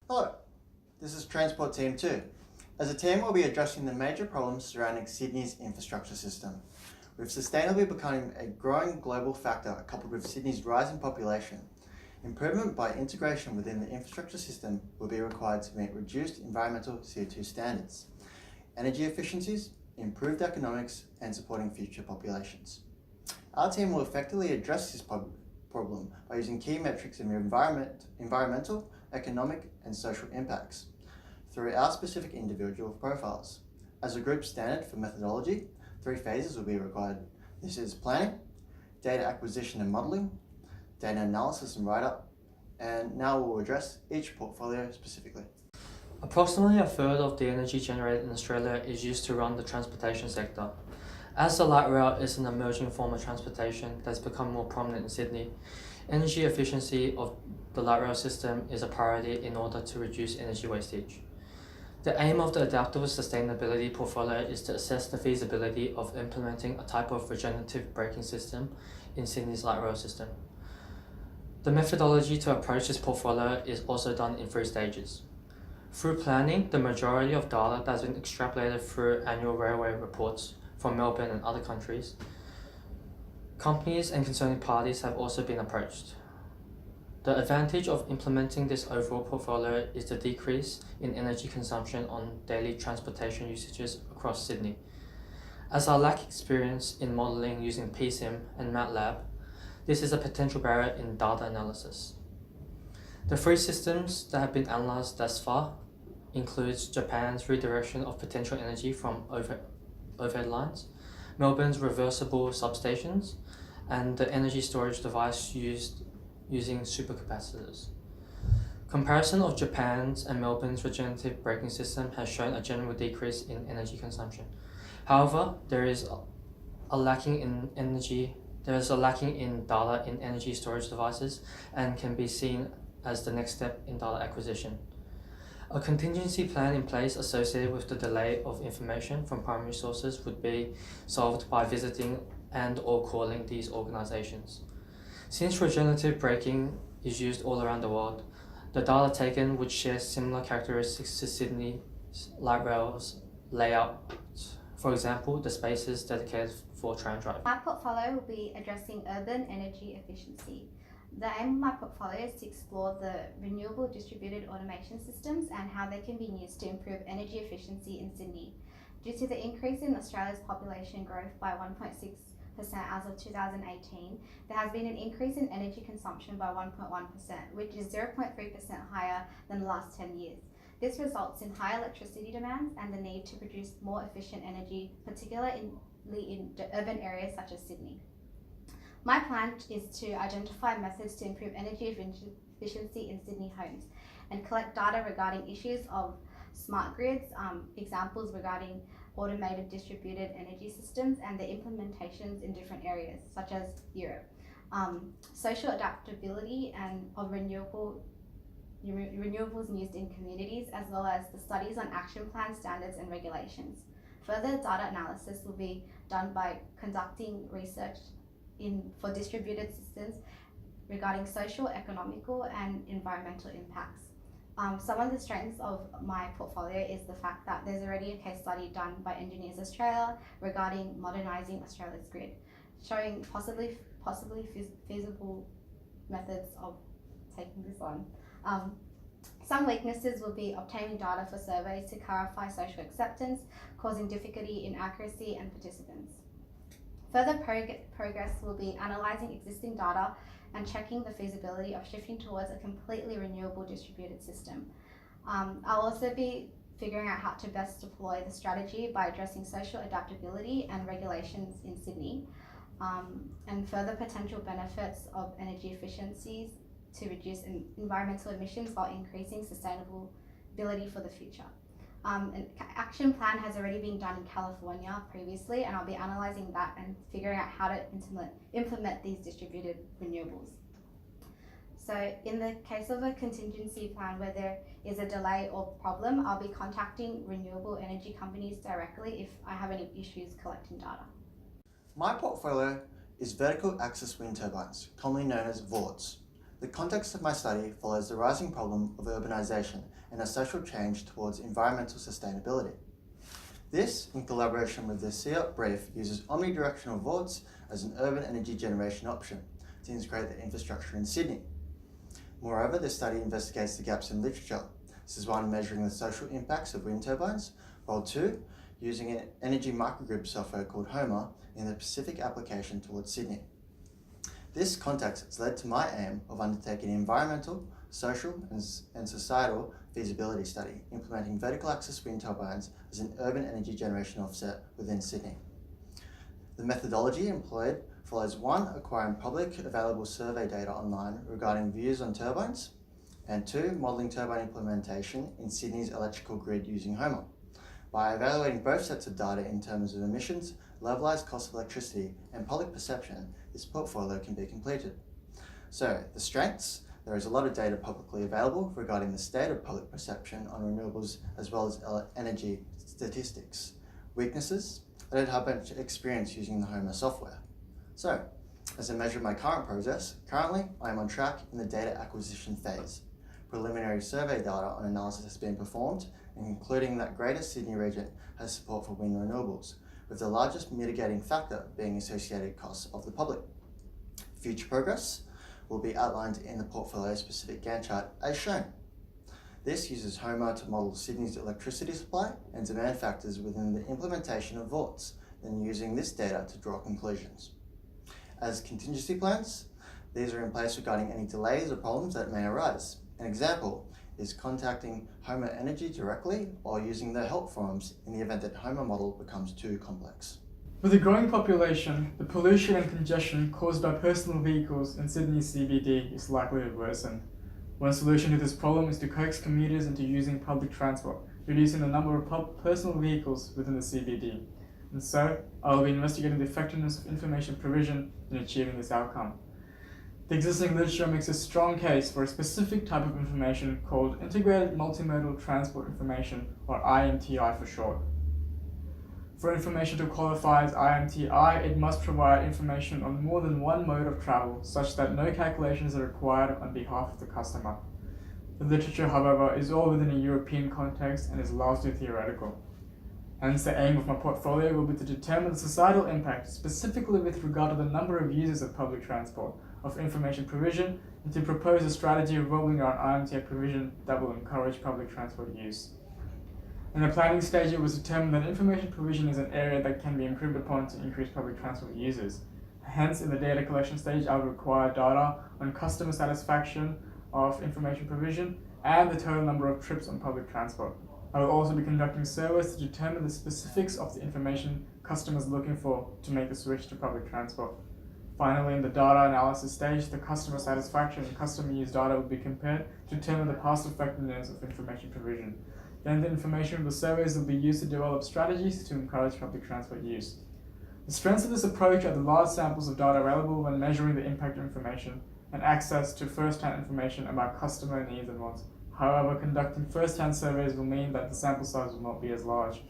Hello, this is Transport Team 2. As a team, we'll be addressing the major problems surrounding Sydney's infrastructure system. With sustainability becoming a growing global factor coupled with Sydney's rising population, improvement by integration within the infrastructure system will be required to meet reduced environmental CO2 standards, energy efficiencies, improved economics, and supporting future populations. Our team will effectively address this problem by using key metrics in environmental, economic, and social impacts through our specific individual profiles. As a group standard for methodology, 3 phases will be required. This is planning, data acquisition and modelling, data analysis and write-up, and now we'll address each portfolio specifically. Approximately a third of the energy generated in Australia is used to run the transportation sector. As the light rail is an emerging form of transportation that's become more prominent in Sydney, energy efficiency of the light rail system is a priority in order to reduce energy wastage. The aim of the Adaptive Sustainability portfolio is to assess the feasibility of implementing a type of regenerative braking system in Sydney's light rail system. The methodology to approach this portfolio is also done in 3 stages. Through planning, the majority of data that has been extrapolated through annual railway reports from Melbourne and other countries. Companies and concerning parties have also been approached. The advantage of implementing this overall portfolio is the decrease in energy consumption on daily transportation usages across Sydney. As I lack experience in modelling using PSIM and MATLAB, this is a potential barrier in data analysis. The 3 systems that have been analysed thus far includes Japan's redirection of potential energy from overhead lines, Melbourne's reversible substations, and the energy storage device using supercapacitors. Comparison of Japan's and Melbourne's regenerative braking system has shown a general decrease in energy consumption. However, there is a lacking in data in energy storage devices and can be seen as the next step in data acquisition. A contingency plan in place associated with the delay of information from primary sources would be solved by visiting and/or calling these organisations. Since regenerative braking is used all around the world, the data taken would share similar characteristics to Sydney's light rail's layout. For example, the spaces dedicated for tram drive. My portfolio will be addressing urban energy efficiency. The aim of my portfolio is to explore the renewable distributed automation systems and how they can be used to improve energy efficiency in Sydney. Due to the increase in Australia's population growth by 1.6% as of 2018, there has been an increase in energy consumption by 1.1%, which is 0.3% higher than the last 10 years. This results in high electricity demands and the need to produce more efficient energy, particularly in urban areas such as Sydney. My plan is to identify methods to improve energy efficiency in Sydney homes and collect data regarding issues of smart grids, examples regarding automated distributed energy systems and their implementations in different areas such as Europe, social adaptability and of renewables used in communities, as well as the studies on action plan standards and regulations. Further data analysis will be done by conducting research for distributed systems regarding social, economical and environmental impacts. Some of the strengths of my portfolio is the fact that there's already a case study done by Engineers Australia regarding modernising Australia's grid, showing possibly feasible methods of taking this on. Some weaknesses will be obtaining data for surveys to clarify social acceptance, causing difficulty in accuracy and participants. Further progress will be analysing existing data and checking the feasibility of shifting towards a completely renewable distributed system. I'll also be figuring out how to best deploy the strategy by addressing social adaptability and regulations in Sydney, and further potential benefits of energy efficiencies to reduce environmental emissions while increasing sustainability for the future. An action plan has already been done in California previously, and I'll be analysing that and figuring out how to implement these distributed renewables. So in the case of a contingency plan where there is a delay or problem, I'll be contacting renewable energy companies directly if I have any issues collecting data. My portfolio is vertical axis wind turbines, commonly known as VORTs. The context of my study follows the rising problem of urbanisation and a social change towards environmental sustainability. This, in collaboration with the CEOP brief, uses omnidirectional volts as an urban energy generation option to integrate the infrastructure in Sydney. Moreover, this study investigates the gaps in literature. This is one, measuring the social impacts of wind turbines, while two, using an energy microgrid software called Homer in the specific application towards Sydney. This context has led to my aim of undertaking an environmental, social and societal feasibility study implementing vertical axis wind turbines as an urban energy generation offset within Sydney. The methodology employed follows one, acquiring public available survey data online regarding views on turbines, and two, modelling turbine implementation in Sydney's electrical grid using Homer. By evaluating both sets of data in terms of emissions, levelised cost of electricity, and public perception, this portfolio can be completed. So, the strengths: there is a lot of data publicly available regarding the state of public perception on renewables as well as energy statistics. Weaknesses: I don't have much experience using the Homer software. So, as a measure of my current progress, currently I am on track in the data acquisition phase. Preliminary survey data on analysis has been performed, including that Greater Sydney region has support for wind renewables, with the largest mitigating factor being associated costs of the public. Future progress will be outlined in the portfolio-specific Gantt chart as shown. This uses Homer to model Sydney's electricity supply and demand factors within the implementation of volts, then using this data to draw conclusions. As contingency plans, these are in place regarding any delays or problems that may arise. An example is contacting Homer Energy directly or using their help forums in the event that Homer model becomes too complex. With a growing population, the pollution and congestion caused by personal vehicles in Sydney's CBD is likely to worsen. One solution to this problem is to coax commuters into using public transport, reducing the number of personal vehicles within the CBD. And so, I will be investigating the effectiveness of information provision in achieving this outcome. The existing literature makes a strong case for a specific type of information called Integrated Multimodal Transport Information, or IMTI for short. For information to qualify as IMTI, it must provide information on more than one mode of travel, such that no calculations are required on behalf of the customer. The literature, however, is all within a European context and is largely theoretical. Hence, the aim of my portfolio will be to determine the societal impact, specifically with regard to the number of users of public transport, of information provision, and to propose a strategy revolving around IMTI provision that will encourage public transport use. In the planning stage, it was determined that information provision is an area that can be improved upon to increase public transport users. Hence, in the data collection stage, I will require data on customer satisfaction of information provision and the total number of trips on public transport. I will also be conducting surveys to determine the specifics of the information customers are looking for to make the switch to public transport. Finally, in the data analysis stage, the customer satisfaction and customer use data will be compared to determine the past effectiveness of information provision. Then the information from the surveys will be used to develop strategies to encourage public transport use. The strengths of this approach are the large samples of data available when measuring the impact of information and access to first-hand information about customer needs and wants. However, conducting first-hand surveys will mean that the sample size will not be as large.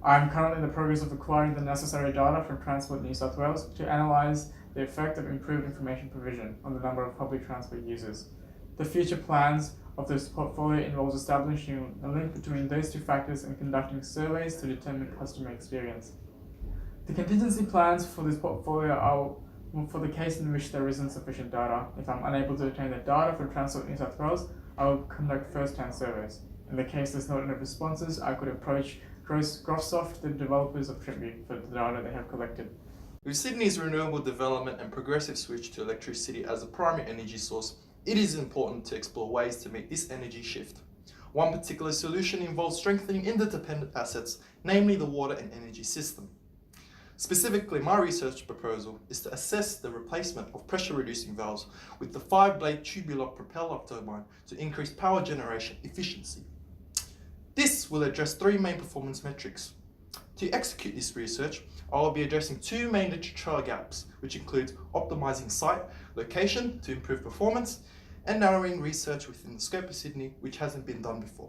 I am currently in the progress of acquiring the necessary data from Transport New South Wales to analyse the effect of improved information provision on the number of public transport users. The future plans of this portfolio involves establishing a link between those two factors and conducting surveys to determine customer experience. The contingency plans for this portfolio are for the case in which there isn't sufficient data. If I'm unable to obtain the data from Transport New South Wales, I will conduct first-hand surveys. In the case there's not enough responses, I could approach Growsoft, the developers of Tripview, for the data they have collected. With Sydney's renewable development and progressive switch to electricity as a primary energy source, it is important to explore ways to meet this energy shift. One particular solution involves strengthening interdependent assets, namely the water and energy system. Specifically, my research proposal is to assess the replacement of pressure-reducing valves with the 5-blade tubular propeller turbine to increase power generation efficiency. This will address 3 main performance metrics. To execute this research, I will be addressing 2 main literature gaps, which include optimizing site location to improve performance and narrowing research within the scope of Sydney, which hasn't been done before.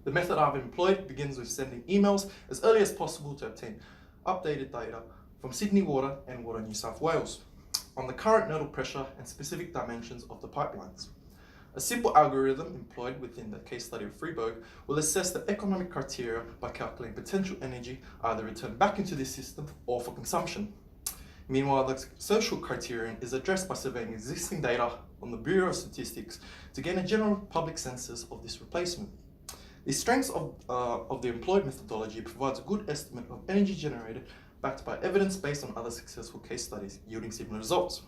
The method I've employed begins with sending emails as early as possible to obtain updated data from Sydney Water and Water New South Wales. on the current nodal pressure and specific dimensions of the pipelines. A simple algorithm employed within the case study of Freiburg will assess the economic criteria by calculating potential energy either returned back into the system or for consumption. Meanwhile, the social criterion is addressed by surveying existing data on the Bureau of Statistics to gain a general public census of this replacement. The strengths of the employed methodology provides a good estimate of energy generated backed by evidence based on other successful case studies yielding similar results.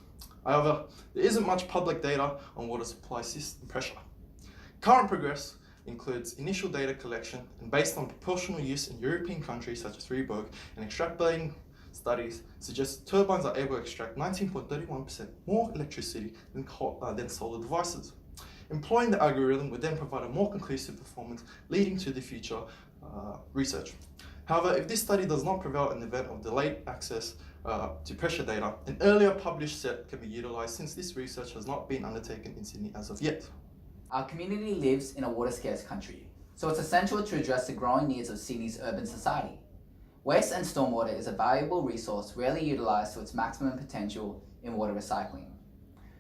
However, there isn't much public data on water supply system pressure. Current progress includes initial data collection and based on proportional use in European countries such as Freiburg, and extrapolating studies suggest turbines are able to extract 19.31% more electricity than solar devices. Employing the algorithm would then provide a more conclusive performance, leading to the future research. However, if this study does not prevail in the event of delayed access to pressure data, an earlier published set can be utilised since this research has not been undertaken in Sydney as of yet. Our community lives in a water-scarce country, so it's essential to address the growing needs of Sydney's urban society. Waste and stormwater is a valuable resource rarely utilised to its maximum potential in water recycling.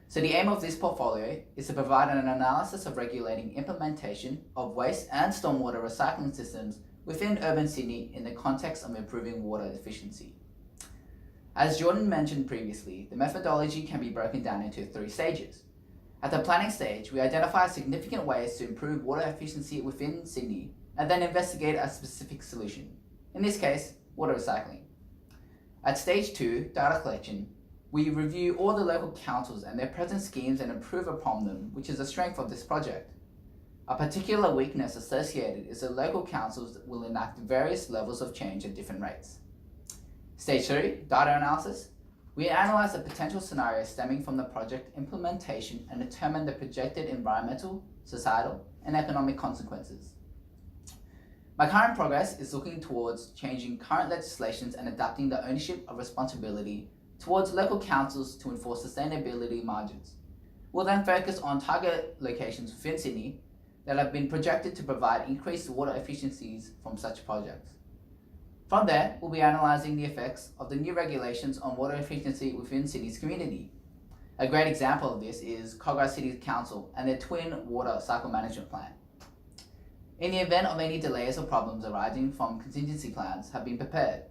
So the aim of this portfolio is to provide an analysis of regulating implementation of waste and stormwater recycling systems within urban Sydney in the context of improving water efficiency. As Jordan mentioned previously, the methodology can be broken down into 3 stages. At the planning stage, we identify significant ways to improve water efficiency within Sydney and then investigate a specific solution, in this case, water recycling. At stage 2, data collection, we review all the local councils and their present schemes and improve upon them, which is a strength of this project. A particular weakness associated is that local councils will enact various levels of change at different rates. Stage 3, data analysis. We analyse the potential scenarios stemming from the project implementation and determine the projected environmental, societal, and economic consequences. My current progress is looking towards changing current legislations and adapting the ownership of responsibility towards local councils to enforce sustainability margins. We'll then focus on target locations within Sydney that have been projected to provide increased water efficiencies from such projects. From there, we'll be analysing the effects of the new regulations on water efficiency within Sydney's community. A great example of this is K.E.R.S City Council and their twin water cycle management plan. In the event of any delays or problems arising from contingency plans have been prepared.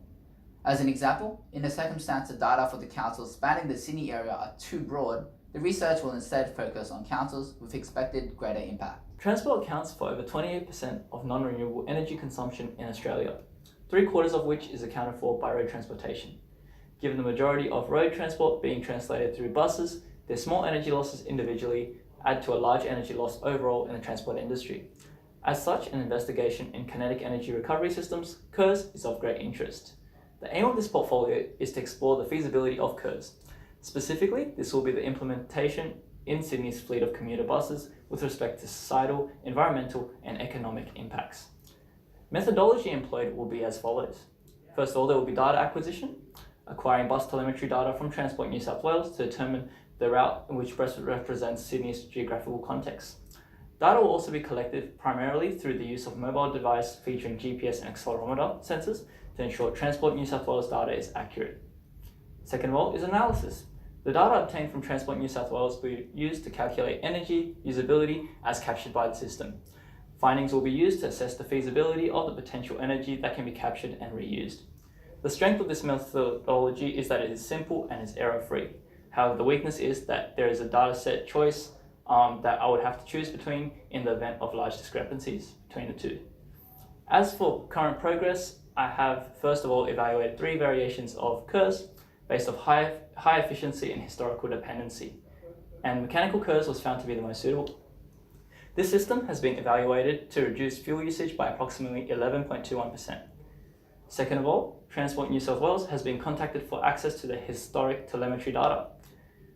As an example, in the circumstance the data for the councils spanning the Sydney area are too broad, the research will instead focus on councils with expected greater impact. Transport accounts for over 28% of non-renewable energy consumption in Australia, 3/4 of which is accounted for by road transportation. Given the majority of road transport being translated through buses, their small energy losses individually add to a large energy loss overall in the transport industry. As such, an investigation in kinetic energy recovery systems, K.E.R.S, is of great interest. The aim of this portfolio is to explore the feasibility of K.E.R.S. Specifically, this will be the implementation in Sydney's fleet of commuter buses with respect to societal, environmental, and economic impacts. Methodology employed will be as follows. First of all, there will be data acquisition, acquiring bus telemetry data from Transport New South Wales to determine the route in which best represents Sydney's geographical context. Data will also be collected primarily through the use of mobile device featuring GPS and accelerometer sensors to ensure Transport New South Wales data is accurate. Second of all is analysis. The data obtained from Transport New South Wales will be used to calculate energy usability as captured by the system. Findings will be used to assess the feasibility of the potential energy that can be captured and reused. The strength of this methodology is that it is simple and is error-free. However, the weakness is that there is a data set choice that I would have to choose between in the event of large discrepancies between the two. As for current progress, I have first of all evaluated 3 variations of K.E.R.S based off high efficiency and historical dependency, and mechanical K.E.R.S was found to be the most suitable. This system has been evaluated to reduce fuel usage by approximately 11.21%. Second of all, Transport New South Wales has been contacted for access to the historic telemetry data.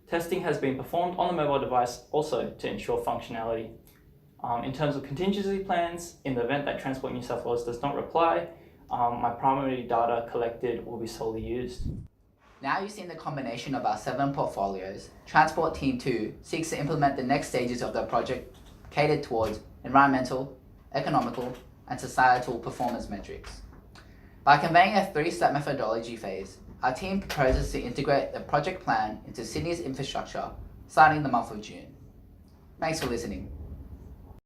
Testing has been performed on the mobile device also to ensure functionality. In terms of contingency plans, in the event that Transport New South Wales does not reply, my primary data collected will be solely used. Now you've seen the combination of our 7 portfolios, Transport Team 2 seeks to implement the next stages of the project catered towards environmental, economical, and societal performance metrics. By conveying a 3-step methodology phase, our team proposes to integrate the project plan into Sydney's infrastructure starting the month of June. Thanks for listening.